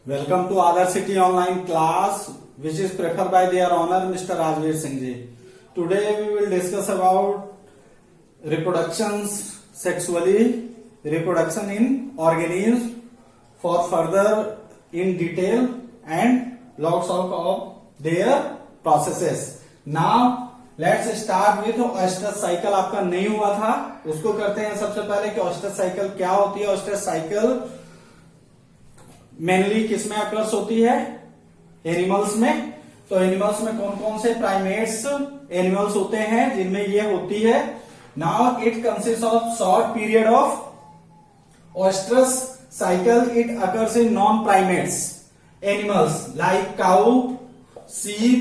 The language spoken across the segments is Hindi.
Welcome to Other City online class, which is preferred by their honor Mr. Rajveer Singh ji. Today we will discuss about reproductions sexually, reproduction in organisms for further in detail and lots of their processes. Now let's start with ओएस्ट्रस cycle. आपका नहीं हुआ था, उसको करते हैं सबसे पहले कि ओएस्ट्रस साइकिल क्या होती है. ओएस्ट्रस साइकिल मेनली किसमें अकर्स होती है? एनिमल्स में. तो एनिमल्स में कौन कौन से प्राइमेट्स एनिमल्स होते हैं जिनमें ये होती है? Now it consist of short period of ओएस्ट्रस cycle. It occurs in non primates animals like cow, sheep,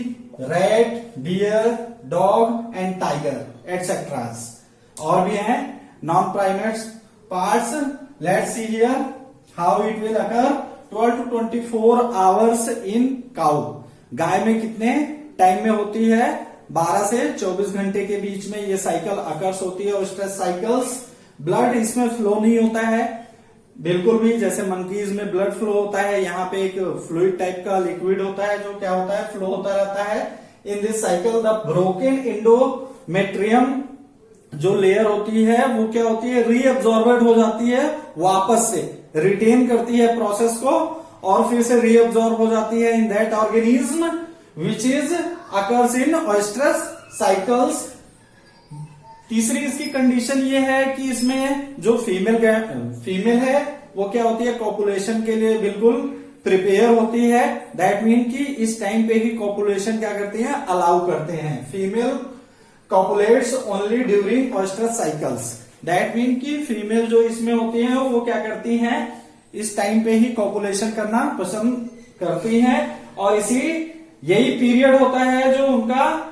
rat, deer, dog and tiger etc. और भी हैं non primates parts. Let's see here how it will occur. 12 to 24 hours इन काउ. गाय में कितने टाइम में होती है? 12 से 24 घंटे के बीच में ये साइकिल अकर्स होती है. ओएस्ट्रस साइकिल्स. ब्लड इसमें फ्लो नहीं होता है बिल्कुल भी. जैसे मंकीज में ब्लड फ्लो होता है, यहाँ पे एक फ्लूइड टाइप का लिक्विड होता है जो क्या होता है, फ्लो होता रहता है. In this cycle the broken endometrium जो लेयर होती है वो क्या होती है, रीअब्सॉर्बेड हो जाती है, वापस से रिटेन करती है प्रोसेस को और फिर से रीअब्सॉर्ब हो जाती है in that organism which is occurs in ओएस्ट्रस cycles. तीसरी इसकी कंडीशन ये है कि इसमें जो फीमेल है वो क्या होती है, कॉपुलेशन के लिए बिल्कुल प्रिपेयर होती है. दैट मीन कि इस टाइम पे ही कॉपुलेशन क्या करते हैं, अलाउ करते हैं. Female copulates only during oestrus cycles. That mean कि फीमेल जो इसमें होती है वो क्या करती हैं, इस टाइम पे ही कॉपुलेशन करना पसंद करती हैं और यही पीरियड होता है जो उनका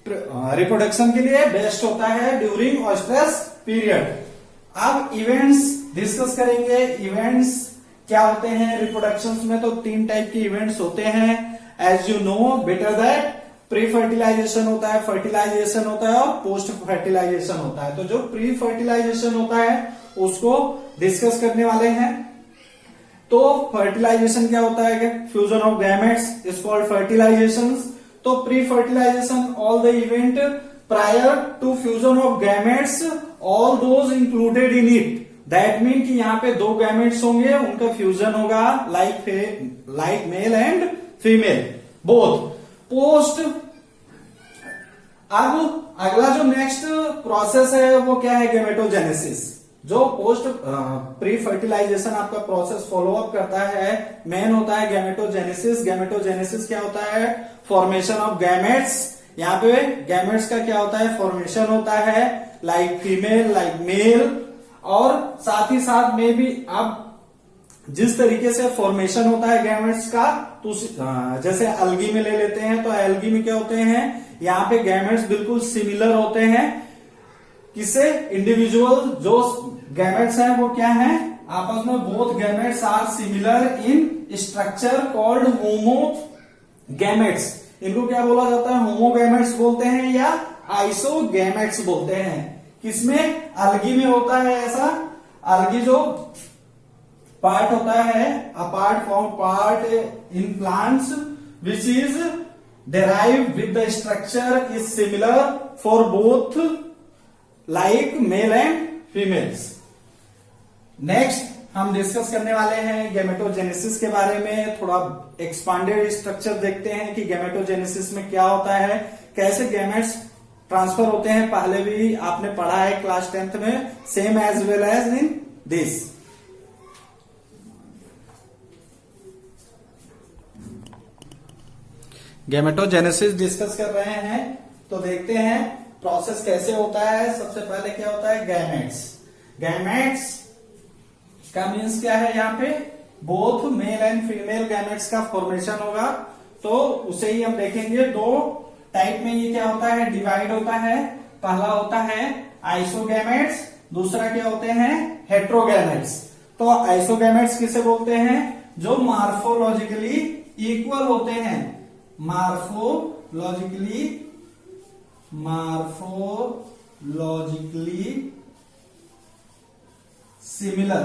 रिप्रोडक्शन के लिए बेस्ट होता है ड्यूरिंग ओएस्ट्रस पीरियड. अब इवेंट्स डिस्कस करेंगे. इवेंट्स क्या होते हैं रिप्रोडक्शन में? तो 3 टाइप के इवेंट्स होते हैं. As you know better that pre fertilization होता है, फर्टिलाइजेशन होता है और पोस्ट फर्टिलाइजेशन होता है. तो जो प्री फर्टिलाइजेशन होता है उसको डिस्कस करने वाले हैं. तो फर्टिलाइजेशन क्या होता है? Fusion of gametes is called fertilisation. तो pre fertilisation all the event prior to fusion of gametes all those included in it. That mean कि यहाँ पे 2 गैमेट्स होंगे, उनका फ्यूजन होगा like male and female both. Post. अब अगला जो नेक्स्ट प्रोसेस है वो क्या है, गैमेटोजेनेसिस. जो पोस्ट प्री फर्टिलाइजेशन आपका प्रोसेस फॉलो अप करता है मेन होता है गैमेटोजेनेसिस. गैमेटोजेनेसिस क्या होता है, फॉर्मेशन ऑफ गैमेट्स. यहाँ पे गैमेट्स का क्या होता है, फॉर्मेशन होता है लाइक फीमेल लाइक मेल. और साथ ही साथ में भी अब जिस तरीके से फॉर्मेशन होता है गैमेट्स का, तो जैसे एल्गी में ले लेते हैं तो एल्गी में क्या होते हैं, यहाँ पे गैमेट्स बिल्कुल सिमिलर होते हैं. किससे? इंडिविजुअल जो गैमेट्स हैं वो क्या हैं, आपस में both gametes are similar in structure called homogametes. इनको क्या बोला जाता है, होमोगैमेट्स बोलते हैं या आइसोगैमेट्स बोलते हैं. किसमें? एल्गी में होता है ऐसा. एल्गी जो पार्ट होता है apart from part in plants which is derived with the structure is similar for both like male and females. Next हम डिस्कस करने वाले हैं गैमेटोजेनेसिस के बारे में. थोड़ा एक्सपांडेड स्ट्रक्चर देखते हैं कि गैमेटोजेनेसिस में क्या होता है, कैसे गैमेट्स ट्रांसफर होते हैं. पहले भी आपने पढ़ा है क्लास 10th में, same as well as in this. Gametogenesis discuss कर रहे हैं तो देखते हैं प्रोसेस कैसे होता है. सबसे पहले क्या होता है, गैमेट्स. गैमेट्स का मीन्स क्या है, यहाँ पे both male and female gametes का फॉर्मेशन होगा. तो उसे ही हम देखेंगे. 2 टाइप में ये क्या होता है, डिवाइड होता है. पहला होता है आइसोगैमेट्स, दूसरा क्या होते हैं, हेट्रोगैमेट्स. तो आइसोगैमेट्स किसे बोलते हैं, जो मार्फोलॉजिकली इक्वल होते हैं. Morphologically similar.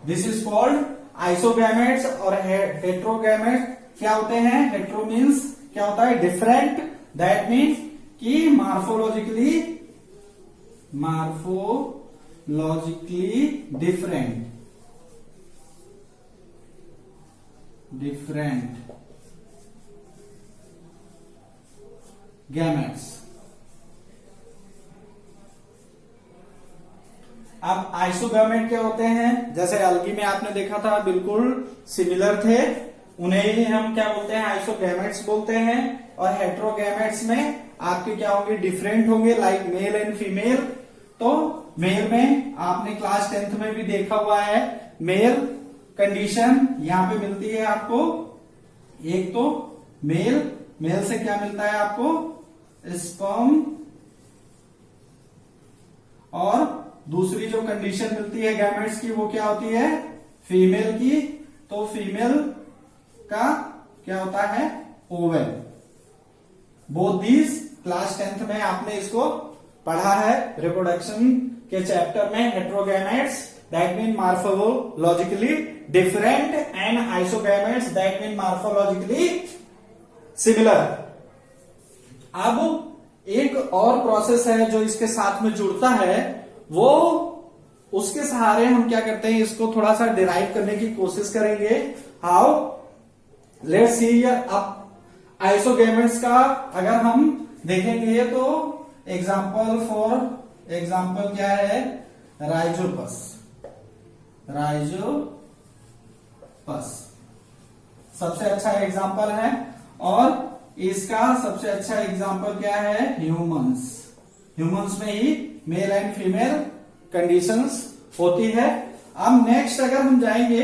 This is called isogametes. और हेट्रोगैमेट्स क्या होते हैं? हेट्रो मीन्स क्या होता है? डिफरेंट। दैट मीन्स कि मार्फोलॉजिकली डिफरेंट गैमेट्स। अब आइसोगैमेट क्या होते हैं? जैसे एल्गी में आपने देखा था, बिल्कुल सिमिलर थे, उन्हें ही हम क्या बोलते हैं? आइसोगैमेट्स बोलते हैं। और हेट्रोगैमेट्स में आपके क्या होंगे? डिफरेंट होंगे, लाइक मेल एंड फीमेल। तो मेल में आपने क्लास 10th में भी देखा हुआ है, मेल कंडीशन यहां पे मिलती है आपको। एक तो मेल से क्या मिलता है आपको? स्पर्म। और दूसरी जो कंडीशन मिलती है गैमेट्स की, वो क्या होती है? फीमेल की। तो फीमेल का क्या होता है? Oval. Both these class 10th में आपने इसको पढ़ा है, रिप्रोडक्शन के चैप्टर में। Heterogametes that mean morphologically different and isogametes that mean morphologically similar. अब एक और प्रोसेस है जो इसके साथ में जुड़ता है, वो उसके सहारे हम क्या करते हैं? इसको थोड़ा सा डिराइव करने की कोशिश करेंगे। हाउ? Let's see. अब आइसोगैमेट्स का अगर हम देखेंगे तो एग्जाम्पल क्या है? राइजोपस सबसे अच्छा एग्जाम्पल है। और इसका सबसे अच्छा एग्जाम्पल क्या है? ह्यूमंस में ही मेल एंड फीमेल कंडीशंस होती है। अब नेक्स्ट अगर हम जाएंगे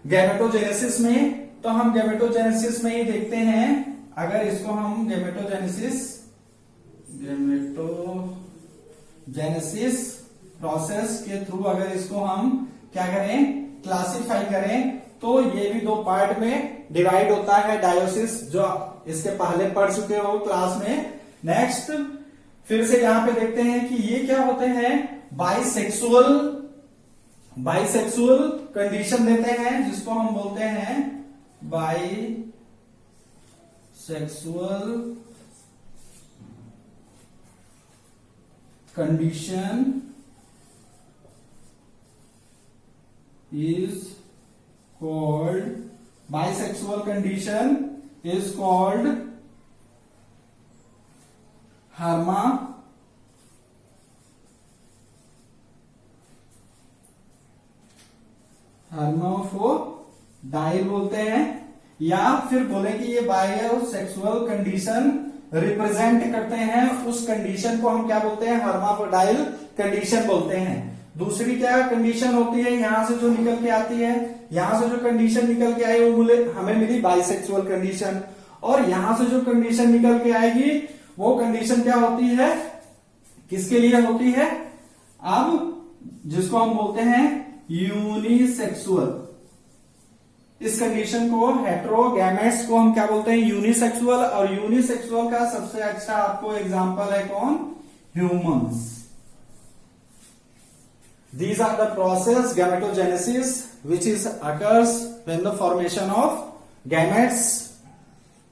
गैमेटोजेनेसिस में, तो हम गैमेटोजेनेसिस में ही देखते हैं। अगर इसको हम गैमेटोजेनेसिस प्रोसेस के थ्रू अगर इसको हम क्या करें? क्लासिफाई करें, तो ये भी दो पार्ट में डिवाइड होता है। डायोसिस जो इसके पहले पढ़ चुके हो क्लास में। नेक्स्ट फिर से यहां पे देखते हैं कि ये क्या होते हैं? बाइसेक्सुअल कंडीशन देते हैं, जिसको हम बोलते हैं bisexual condition is called bisexual condition is called hermaphrodite बोलते हैं। या फिर बोले कि ये बायोसेक्सुअल कंडीशन रिप्रेजेंट करते हैं उस कंडीशन को हम क्या बोलते हैं? हर्माफ्रोडाइल कंडीशन बोलते हैं। दूसरी क्या कंडीशन होती है? यहां से जो निकल के आती है, यहां से जो कंडीशन निकल के आई वो हमें मिली बाइसेक्सुअल कंडीशन। और यहां से जो कंडीशन निकल के आएगी वो कंडीशन क्या होती है? किसके लिए होती है? अब जिसको हम बोलते हैं यूनिसेक्सुअल। इस कंडीशन को, हेट्रोगैमेट्स को हम क्या बोलते हैं? यूनिसेक्सुअल। और यूनिसेक्सुअल का सबसे अच्छा आपको एग्जांपल है कौन? Humans. These are the process gametogenesis which is occurs when the formation of gametes,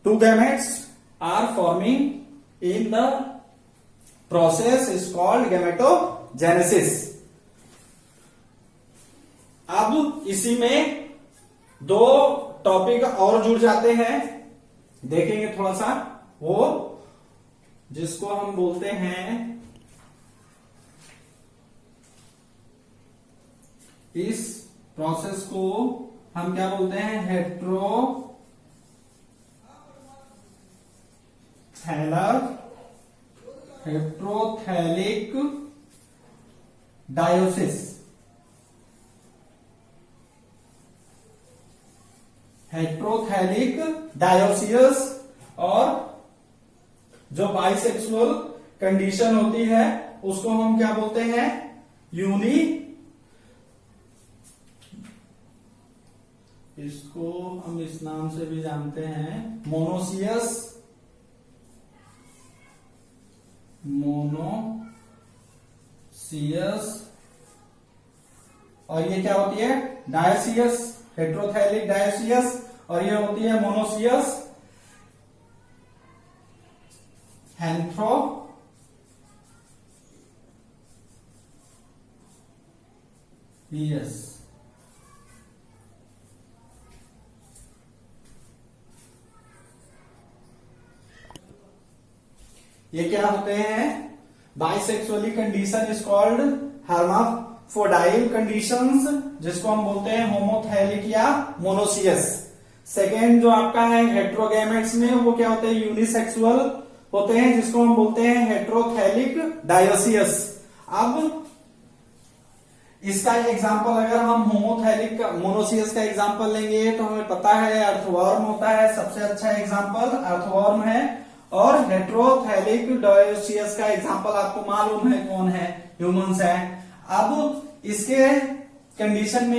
two gametes are forming in the process is called gametogenesis. अब इसी में दो टॉपिक और जुड़ जाते हैं, देखेंगे थोड़ा सा, वो जिसको हम बोलते हैं, इस प्रोसेस को हम क्या बोलते हैं? हेट्रोथैलिक डायोसिस। और जो बाइसेक्सुअल कंडीशन होती है उसको हम क्या बोलते हैं? इसको हम इस नाम से भी जानते हैं, मोनोसियस और ये क्या होती है डायोसियस, हेट्रोथैलिक डायोसियस, और ये होती है मोनोसियस एंथ्रोपियस। ये क्या होते हैं बाइसेक्सुअली कंडीशन इज कॉल्ड हर्माफ्रोडाइल कंडीशंस, जिसको हम बोलते हैं होमोथैलिक या मोनोसियस। सेकेंड जो आपका है हेट्रोगैमेट्स में वो क्या होते हैं यूनिसेक्सुअल होते हैं, जिसको हम बोलते हैं हेट्रोथैलिक डायोसियस। अब इसका एग्जाम्पल अगर हम होमोथैलिक मोनोसियस का एग्जाम्पल लेंगे तो हमें पता है अर्थवर्म होता है, सबसे अच्छा एग्जाम्पल अर्थवर्म है। और हेट्रोथैलिक डायोसियस का एग्जाम्पल आपको मालूम है कौन है, ह्यूमंस है। अब इसके कंडीशन में